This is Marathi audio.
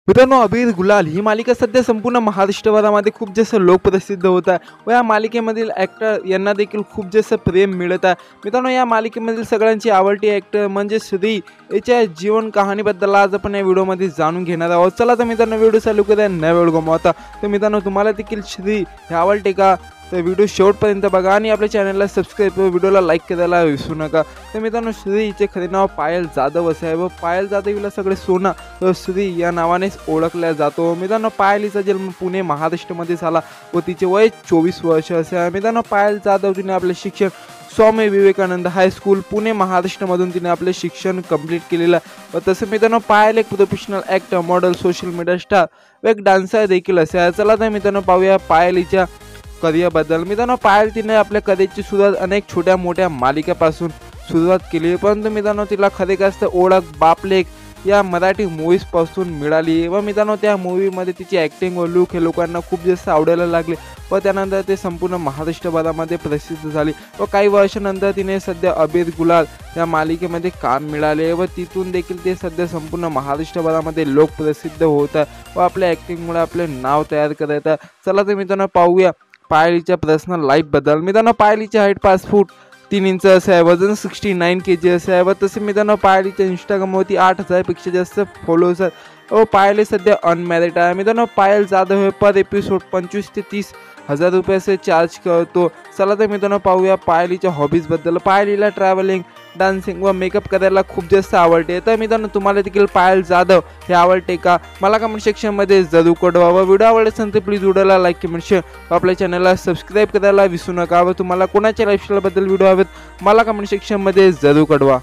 मित्रांनो, अबीर गुलाल ही मालिका सध्या संपूर्ण महाराष्ट्रभरामध्ये खूप जास्त लोकप्रसिद्ध होत आहे व या मालिकेमधील ॲक्टर यांना देखील खूप जास्त प्रेम मिळत आहे। मित्रांनो, या मालिकेमधील सगळ्यांची आवडती ॲक्टर म्हणजे श्री याच्या जीवन कहाणीबद्दल आज आपण या व्हिडिओमध्ये जाणून घेणार आहोत। चला तर मित्रांनो, व्हिडिओ चालू करूया न वेळ गमावता। तर मित्रांनो, तुम्हाला देखील श्री हे आवडते का? तर व्हिडिओ शेवटपर्यंत बघा आणि आपल्या चॅनलला सबस्क्राईब करा, व्हिडिओला लाईक करायला विसरू नका। तर मित्रांनो, श्री हिचे खरे नाव पायल जाधव असे आहे व पायल जाधव हिला सगळे सोना व श्री या नावानेच ओळखल्या जातो। मित्रांनो, पायल हिचा जन्म पुणे महाराष्ट्रामध्ये झाला व तिचे वय 24 वर्ष असे आहे। मित्रांनो, पायल जाधव तिने आपले शिक्षण स्वामी विवेकानंद हायस्कूल पुणे महाराष्ट्रामधून तिने आपले शिक्षण कंप्लीट केलेलं व तसे मित्रांनो, पायल एक professional actor, model, social media star व एक डान्सर देखील असे आहे। चला तर मित्रांनो, पाहूया पायल हिच्या करिअरबद्दल। मित्रांनो, पायल तिने आपल्या करिअरची सुरुवात अनेक छोट्या मोठ्या मालिकापासून सुरुवात केली, परंतु मित्रांनो, तिला खरे जास्त ओळख बापलेक या मराठी मूवीजपासून मिळाली व मित्रांनो, त्या मूवीमध्ये तिची ॲक्टिंग व लुक हे लोकांना खूप जास्त आवडायला लागले व त्यानंतर ते संपूर्ण महाराष्ट्रभरामध्ये प्रसिद्ध झाली व काही वर्षानंतर तिने सध्या अबीर गुलाल या मालिकेमध्ये काम मिळाले व तिथून देखील ते सध्या संपूर्ण महाराष्ट्रभरामध्ये लोकप्रसिद्ध होत आहे व आपल्या ॲक्टिंगमुळे आपले नाव तयार करत आहे। चला तर मित्रांनो, पाहूया पायलीच्या पर्सनल लाईफबद्दल। मित्रांनो, पायलीची हाईट 5 फूट 3 इंच असे आहे, वजन 69 kg असे आहे व तसे मित्रांनो, पायलीच्या इंस्टाग्रामवरती 8000 पेक्षा जास्त फॉलोअर्स आहेत व पायल सध्या अनमॅरिड आहे। मित्रांनो, पायल जाधव हे पर एपिसोड 25 ते 30 हजार रुपये असे चार्ज करतो। चला तर मित्रांनो, पाहूया पायलीच्या हॉबीजबद्दल। पायलीला ट्रॅव्हलिंग, डान्सिंग व मेकअप करायला खूप जास्त आवडते। तर मित्रांनो, तुम्हाला देखील पायल जाधव हे आवडते का? मला कमेंट सेक्शनमध्ये जरूर कळवा व व्हिडिओ आवडला असेल तर प्लीज व्हिडिओला लाईक, कमेंट, शेअर व आपल्या चॅनलला सबस्क्राईब करायला विसरू नका व तुम्हाला कोणाच्या लाईफस्टाईलबद्दल व्हिडिओ हवेत मला कमेंट सेक्शनमध्ये जरूर कळवा।